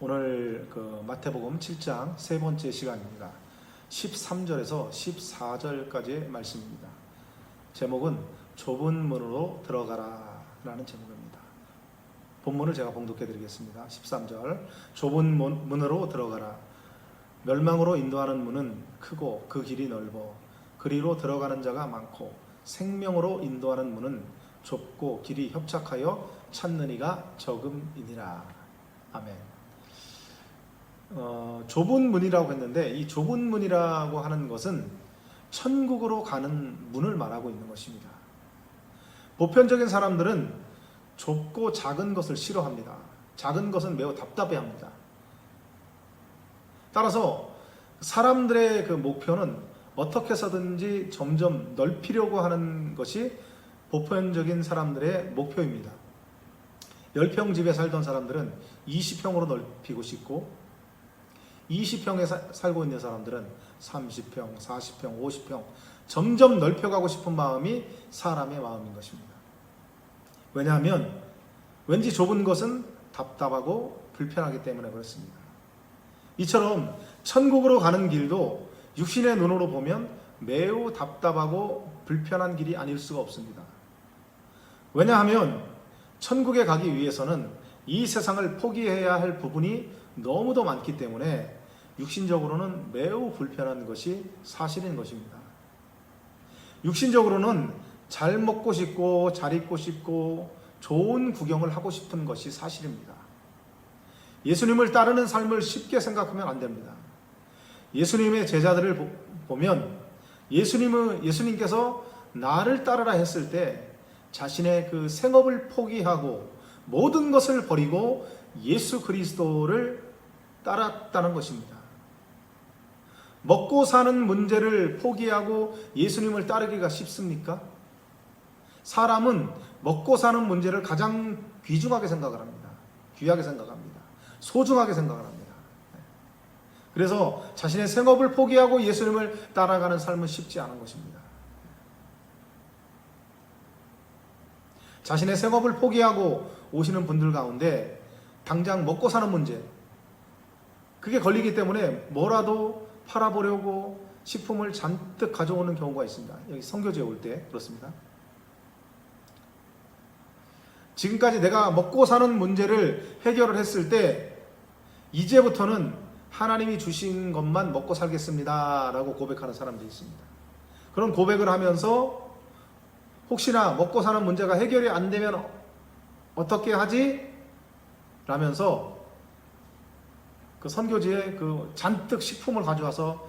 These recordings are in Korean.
오늘 그 마태복음 7장 세 번째 시간입니다. 13절에서 14절까지의 말씀입니다. 제목은 좁은 문으로 들어가라 라는 제목입니다. 본문을 제가 봉독해 드리겠습니다. 13절 좁은 문으로 들어가라. 멸망으로 인도하는 문은 크고 그 길이 넓어 그리로 들어가는 자가 많고 생명으로 인도하는 문은 좁고 길이 협착하여 찾는 이가 적음이니라. 아멘. 좁은 문이라고 했는데 이 좁은 문이라고 하는 것은 천국으로 가는 문을 말하고 있는 것입니다. 보편적인 사람들은 좁고 작은 것을 싫어합니다. 작은 것은 매우 답답해합니다. 따라서 사람들의 그 목표는 어떻게 해서든지 점점 넓히려고 하는 것이 보편적인 사람들의 목표입니다. 10평 집에 살던 사람들은 20평으로 넓히고 싶고 20평에 살고 있는 사람들은 30평, 40평, 50평 점점 넓혀가고 싶은 마음이 사람의 마음인 것입니다. 왜냐하면 왠지 좁은 것은 답답하고 불편하기 때문에 그렇습니다. 이처럼 천국으로 가는 길도 육신의 눈으로 보면 매우 답답하고 불편한 길이 아닐 수가 없습니다. 왜냐하면 천국에 가기 위해서는 이 세상을 포기해야 할 부분이 너무도 많기 때문에 육신적으로는 매우 불편한 것이 사실인 것입니다. 육신적으로는 잘 먹고 싶고 잘 입고 싶고 좋은 구경을 하고 싶은 것이 사실입니다. 예수님을 따르는 삶을 쉽게 생각하면 안 됩니다. 예수님의 제자들을 보면 예수님께서 나를 따르라 했을 때 자신의 그 생업을 포기하고 모든 것을 버리고 예수 그리스도를 따랐다는 것입니다. 먹고 사는 문제를 포기하고 예수님을 따르기가 쉽습니까? 사람은 먹고 사는 문제를 가장 귀중하게 생각을 합니다. 귀하게 생각합니다. 소중하게 생각을 합니다. 그래서 자신의 생업을 포기하고 예수님을 따라가는 삶은 쉽지 않은 것입니다. 자신의 생업을 포기하고 오시는 분들 가운데 당장 먹고 사는 문제, 그게 걸리기 때문에 뭐라도 팔아보려고 식품을 잔뜩 가져오는 경우가 있습니다. 여기 선교지에 올 때 그렇습니다. 지금까지 내가 먹고 사는 문제를 해결을 했을 때 이제부터는 하나님이 주신 것만 먹고 살겠습니다 라고 고백하는 사람들이 있습니다. 그런 고백을 하면서 혹시나 먹고 사는 문제가 해결이 안 되면 어떻게 하지? 라면서 그 선교지에 그 잔뜩 식품을 가져와서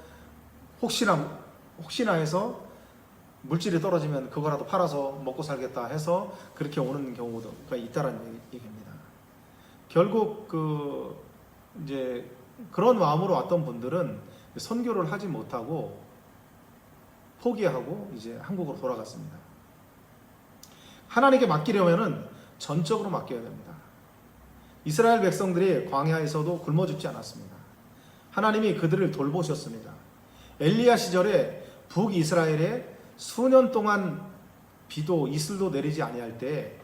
혹시나 해서 물질이 떨어지면 그거라도 팔아서 먹고 살겠다 해서 그렇게 오는 경우가 있다라는 얘기입니다. 결국 이제 그런 마음으로 왔던 분들은 선교를 하지 못하고 포기하고 이제 한국으로 돌아갔습니다. 하나님께 맡기려면은 전적으로 맡겨야 됩니다. 이스라엘 백성들이 광야에서도 굶어 죽지 않았습니다. 하나님이 그들을 돌보셨습니다. 엘리야 시절에 북이스라엘에 수년 동안 비도 이슬도 내리지 아니할 때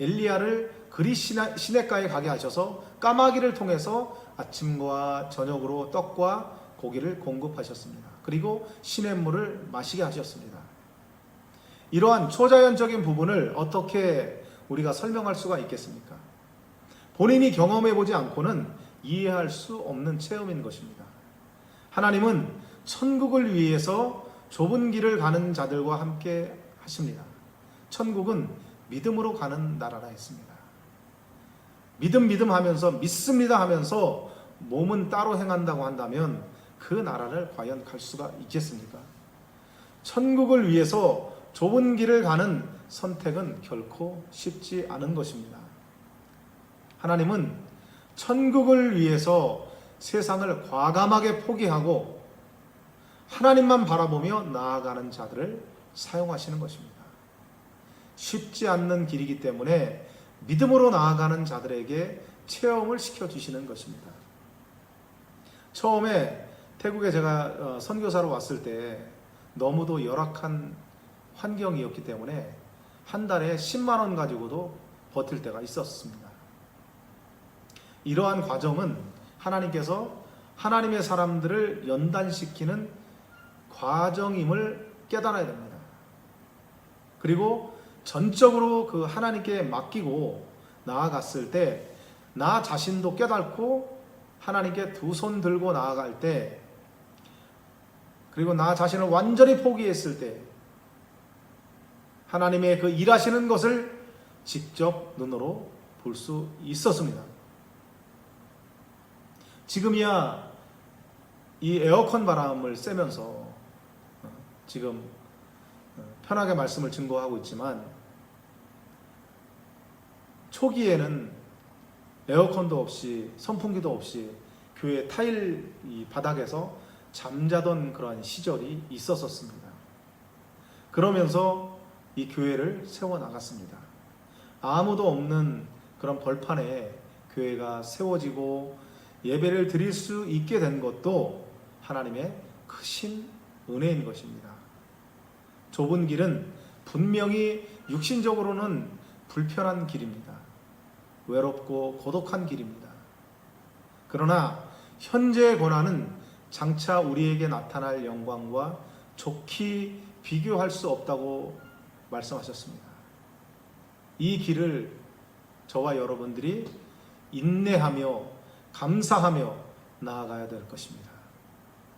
엘리야를 그리 시냇가에 가게 하셔서 까마귀를 통해서 아침과 저녁으로 떡과 고기를 공급하셨습니다. 그리고 시냇물을 마시게 하셨습니다. 이러한 초자연적인 부분을 어떻게 우리가 설명할 수가 있겠습니까? 본인이 경험해 보지 않고는 이해할 수 없는 체험인 것입니다. 하나님은 천국을 위해서 좁은 길을 가는 자들과 함께 하십니다. 천국은 믿음으로 가는 나라라 했습니다. 믿음 하면서 믿습니다 하면서 몸은 따로 행한다고 한다면 그 나라를 과연 갈 수가 있겠습니까? 천국을 위해서 좁은 길을 가는 선택은 결코 쉽지 않은 것입니다. 하나님은 천국을 위해서 세상을 과감하게 포기하고 하나님만 바라보며 나아가는 자들을 사용하시는 것입니다. 쉽지 않는 길이기 때문에 믿음으로 나아가는 자들에게 체험을 시켜주시는 것입니다. 처음에 태국에 제가 선교사로 왔을 때 너무도 열악한 환경이었기 때문에 한 달에 10만 원 가지고도 버틸 때가 있었습니다. 이러한 과정은 하나님께서 하나님의 사람들을 연단시키는 과정임을 깨달아야 됩니다. 그리고 전적으로 그 하나님께 맡기고 나아갔을 때 나 자신도 깨닫고 하나님께 두 손 들고 나아갈 때, 그리고 나 자신을 완전히 포기했을 때 하나님의 그 일하시는 것을 직접 눈으로 볼 수 있었습니다. 지금이야 이 에어컨 바람을 쐬면서 지금 편하게 말씀을 증거하고 있지만, 초기에는 에어컨도 없이 선풍기도 없이 교회 타일 이 바닥에서 잠자던 그러한 시절이 있었습니다. 그러면서 이 교회를 세워나갔습니다. 아무도 없는 그런 벌판에 교회가 세워지고 예배를 드릴 수 있게 된 것도 하나님의 크신 은혜인 것입니다. 좁은 길은 분명히 육신적으로는 불편한 길입니다. 외롭고 고독한 길입니다. 그러나 현재의 고난은 장차 우리에게 나타날 영광과 좋게 비교할 수 없다고 말씀하셨습니다. 이 길을 저와 여러분들이 인내하며 감사하며 나아가야 될 것입니다.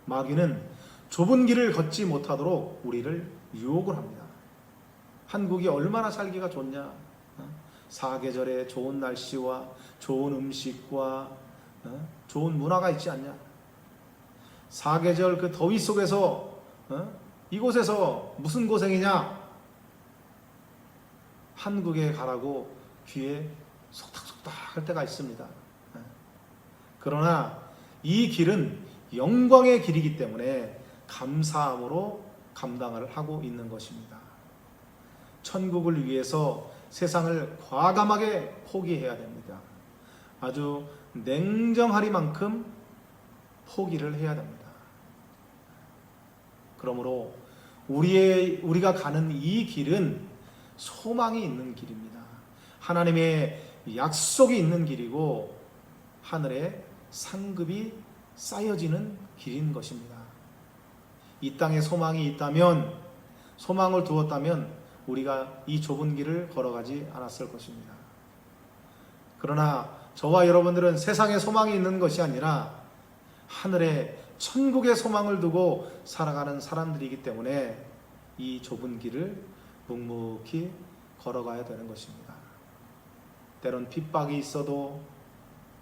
마귀는 좁은 길을 걷지 못하도록 우리를 유혹을 합니다. 한국이 얼마나 살기가 좋냐? 사계절에 좋은 날씨와 좋은 음식과 좋은 문화가 있지 않냐? 사계절 그 더위 속에서 이곳에서 무슨 고생이냐? 한국에 가라고 귀에 속닥속닥 할 때가 있습니다. 그러나 이 길은 영광의 길이기 때문에 감사함으로 감당을 하고 있는 것입니다. 천국을 위해서 세상을 과감하게 포기해야 됩니다. 아주 냉정하리만큼 포기를 해야 됩니다. 그러므로 우리가 가는 이 길은 소망이 있는 길입니다. 하나님의 약속이 있는 길이고 하늘에 상급이 쌓여지는 길인 것입니다. 이 땅에 소망이 있다면, 소망을 두었다면 우리가 이 좁은 길을 걸어가지 않았을 것입니다. 그러나 저와 여러분들은 세상에 소망이 있는 것이 아니라 하늘에 천국의 소망을 두고 살아가는 사람들이기 때문에 이 좁은 길을 묵묵히 걸어가야 되는 것입니다. 때론 핍박이 있어도,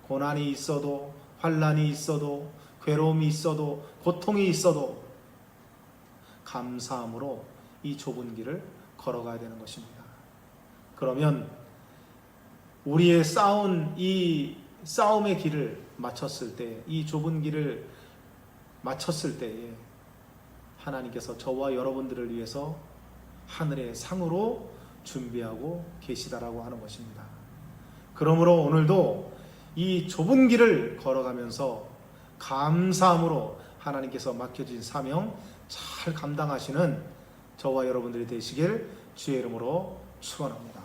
고난이 있어도, 환난이 있어도, 괴로움이 있어도, 고통이 있어도 감사함으로 이 좁은 길을 걸어가야 되는 것입니다. 그러면 우리의 이 싸움의 길을 마쳤을 때, 이 좁은 길을 마쳤을 때에 하나님께서 저와 여러분들을 위해서 하늘의 상으로 준비하고 계시다라고 하는 것입니다. 그러므로 오늘도 이 좁은 길을 걸어가면서 감사함으로 하나님께서 맡겨진 사명 잘 감당하시는 저와 여러분들이 되시길 주의 이름으로 축원합니다.